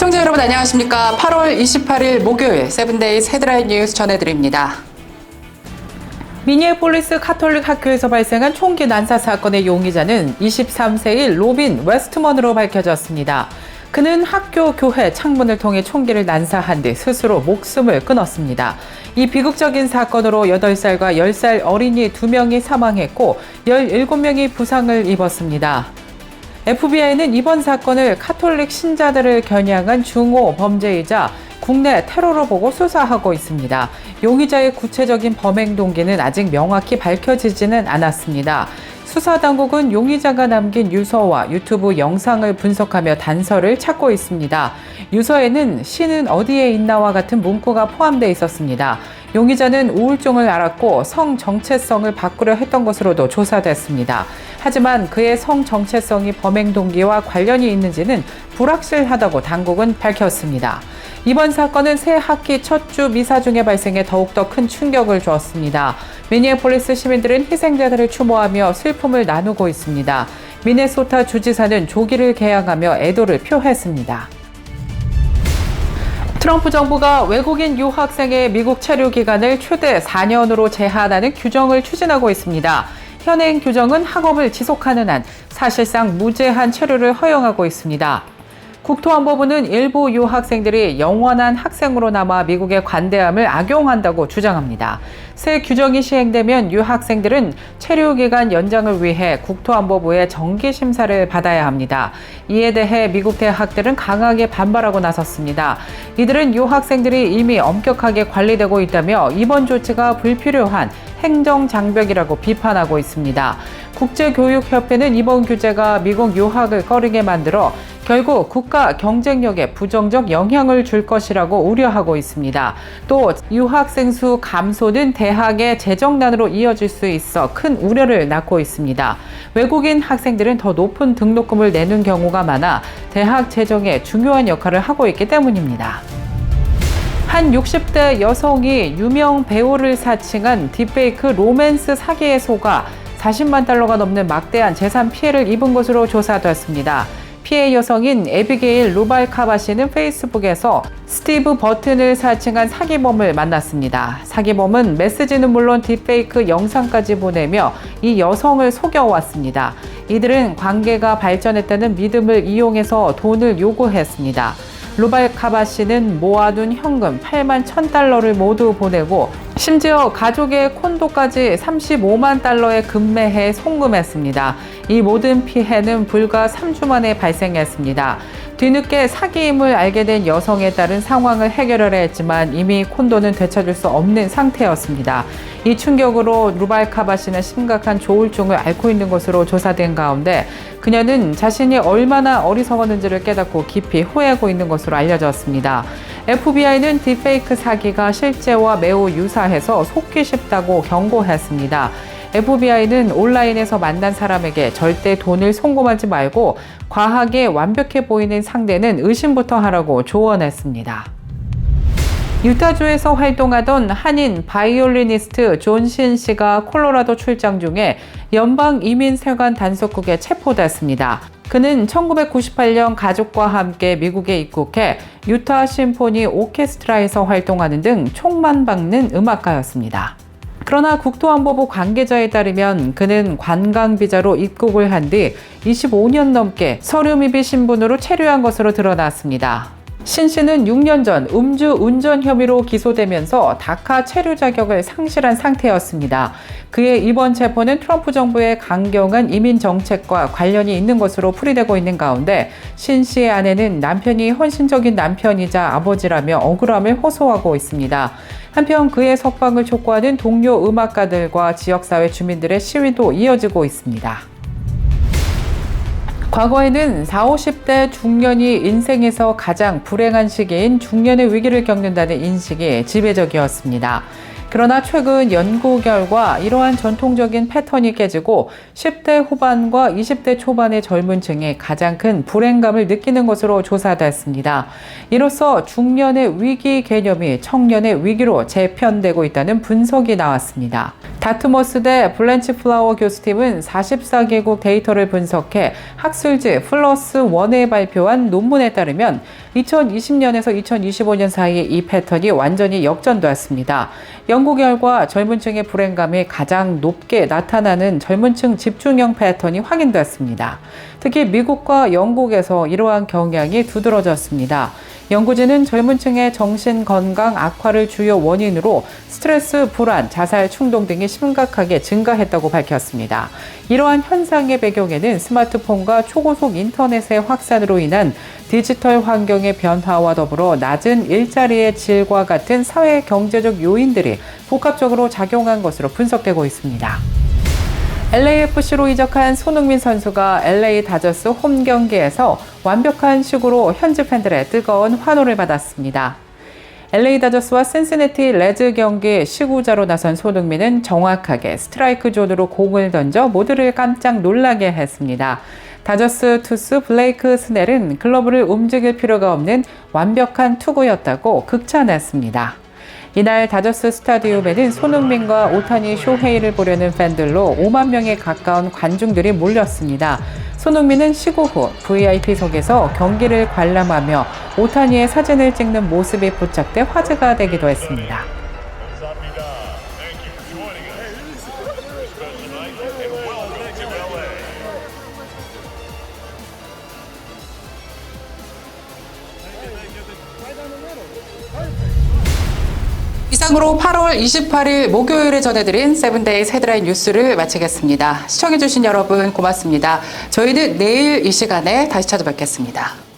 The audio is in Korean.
시청자 여러분 안녕하십니까? 8월 28일 목요일 세븐데이즈 헤드라인 뉴스 전해드립니다. 미니애폴리스 카톨릭 학교에서 발생한 총기 난사 사건의 용의자는 23세의 로빈 웨스트먼으로 밝혀졌습니다. 그는 학교 교회 창문을 통해 총기를 난사한 뒤 스스로 목숨을 끊었습니다. 이 비극적인 사건으로 8살과 10살 어린이 2명이 사망했고 17명이 부상을 입었습니다. FBI는 이번 사건을 카톨릭 신자들을 겨냥한 중호 범죄이자 국내 테러로 보고 수사하고 있습니다. 용의자의 구체적인 범행 동기는 아직 명확히 밝혀지지는 않았습니다. 수사당국은 용의자가 남긴 유서와 유튜브 영상을 분석하며 단서를 찾고 있습니다. 유서에는 신은 어디에 있나와 같은 문구가 포함되어 있었습니다. 용의자는 우울증을 앓았고 성 정체성을 바꾸려 했던 것으로도 조사됐습니다. 하지만 그의 성 정체성이 범행 동기와 관련이 있는지는 불확실하다고 당국은 밝혔습니다. 이번 사건은 새 학기 첫 주 미사 중에 발생해 더욱더 큰 충격을 주었습니다. 미니애폴리스 시민들은 희생자들을 추모하며 슬픔을 나누고 있습니다. 미네소타 주지사는 조기를 개항하며 애도를 표했습니다. 트럼프 정부가 외국인 유학생의 미국 체류 기간을 최대 4년으로 제한하는 규정을 추진하고 있습니다. 현행 규정은 학업을 지속하는 한 사실상 무제한 체류를 허용하고 있습니다. 국토안보부는 일부 유학생들이 영원한 학생으로 남아 미국의 관대함을 악용한다고 주장합니다. 새 규정이 시행되면 유학생들은 체류기간 연장을 위해 국토안보부의 정기심사를 받아야 합니다. 이에 대해 미국 대학들은 강하게 반발하고 나섰습니다. 이들은 유학생들이 이미 엄격하게 관리되고 있다며 이번 조치가 불필요한 행정장벽이라고 비판하고 있습니다. 국제교육협회는 이번 규제가 미국 유학을 꺼리게 만들어 결국 국가 경쟁력에 부정적 영향을 줄 것이라고 우려하고 있습니다. 또 유학생 수 감소는 대학의 재정난으로 이어질 수 있어 큰 우려를 낳고 있습니다. 외국인 학생들은 더 높은 등록금을 내는 경우가 많아 대학 재정에 중요한 역할을 하고 있기 때문입니다. 한 60대 여성이 유명 배우를 사칭한 딥페이크 로맨스 사기에 속아 40만 달러가 넘는 막대한 재산 피해를 입은 것으로 조사됐습니다. 피해 여성인 에비게일 루발카바 씨는 페이스북에서 스티브 버튼을 사칭한 사기범을 만났습니다. 사기범은 메시지는 물론 딥페이크 영상까지 보내며 이 여성을 속여왔습니다. 이들은 관계가 발전했다는 믿음을 이용해서 돈을 요구했습니다. 루발카바 씨는 모아둔 현금 8만 1,000달러를 모두 보내고 심지어 가족의 콘도까지 35만 달러에 급매해 송금했습니다. 이 모든 피해는 불과 3주 만에 발생했습니다. 뒤늦게 사기임을 알게 된 여성에 따른 상황을 해결하려 했지만 이미 콘도는 되찾을 수 없는 상태였습니다. 이 충격으로 루발카바 씨는 심각한 조울증을 앓고 있는 것으로 조사된 가운데 그녀는 자신이 얼마나 어리석었는지를 깨닫고 깊이 후회하고 있는 것으로 알려졌습니다. FBI는 딥페이크 사기가 실제와 매우 유사해서 속기 쉽다고 경고했습니다. FBI는 온라인에서 만난 사람에게 절대 돈을 송금하지 말고 과하게 완벽해 보이는 상대는 의심부터 하라고 조언했습니다. 유타주에서 활동하던 한인 바이올리니스트 존 신 씨가 콜로라도 출장 중에 연방이민세관 단속국에 체포됐습니다. 그는 1998년 가족과 함께 미국에 입국해 유타 심포니 오케스트라에서 활동하는 등 총만 박는 음악가였습니다. 그러나 국토안보부 관계자에 따르면 그는 관광비자로 입국을 한 뒤 25년 넘게 서류 미비 신분으로 체류한 것으로 드러났습니다. 신 씨는 6년 전 음주 운전 혐의로 기소되면서 다카 체류 자격을 상실한 상태였습니다. 그의 이번 체포는 트럼프 정부의 강경한 이민 정책과 관련이 있는 것으로 풀이되고 있는 가운데 신 씨의 아내는 남편이 헌신적인 남편이자 아버지라며 억울함을 호소하고 있습니다. 한편 그의 석방을 촉구하는 동료 음악가들과 지역사회 주민들의 시위도 이어지고 있습니다. 과거에는 40, 50대 중년이 인생에서 가장 불행한 시기인 중년의 위기를 겪는다는 인식이 지배적이었습니다. 그러나 최근 연구 결과 이러한 전통적인 패턴이 깨지고 10대 후반과 20대 초반의 젊은 층이 가장 큰 불행감을 느끼는 것으로 조사됐습니다. 이로써 중년의 위기 개념이 청년의 위기로 재편되고 있다는 분석이 나왔습니다. 다트머스대 블렌치 플라워 교수팀은 44개국 데이터를 분석해 학술지 플러스1에 발표한 논문에 따르면 2020년에서 2025년 사이에 이 패턴이 완전히 역전되었습니다. 연구 결과 젊은 층의 불행감이 가장 높게 나타나는 젊은 층 집중형 패턴이 확인됐습니다. 특히 미국과 영국에서 이러한 경향이 두드러졌습니다. 연구진은 젊은 층의 정신 건강 악화를 주요 원인으로 스트레스, 불안, 자살, 충동 등이 심각하게 증가했다고 밝혔습니다. 이러한 현상의 배경에는 스마트폰과 초고속 인터넷의 확산으로 인한 디지털 환경의 변화와 더불어 낮은 일자리의 질과 같은 사회 경제적 요인들이 복합적으로 작용한 것으로 분석되고 있습니다. LAFC로 이적한 손흥민 선수가 LA 다저스 홈 경기에서 완벽한 슛으로 현지 팬들의 뜨거운 환호를 받았습니다. LA 다저스와 신시내티 레즈 경기 시구자로 나선 손흥민은 정확하게 스트라이크 존으로 공을 던져 모두를 깜짝 놀라게 했습니다. 다저스 투수 블레이크 스넬은 글러브를 움직일 필요가 없는 완벽한 투구였다고 극찬했습니다. 이날 다저스 스타디움에는 손흥민과 오타니 쇼헤이를 보려는 팬들로 5만 명에 가까운 관중들이 몰렸습니다. 손흥민은 시구 후 VIP석에서 경기를 관람하며 오타니의 사진을 찍는 모습이 포착돼 화제가 되기도 했습니다. 이상으로 8월 28일 목요일에 전해드린 세븐데이즈 헤드라인 뉴스를 마치겠습니다. 시청해주신 여러분 고맙습니다. 저희는 내일 이 시간에 다시 찾아뵙겠습니다.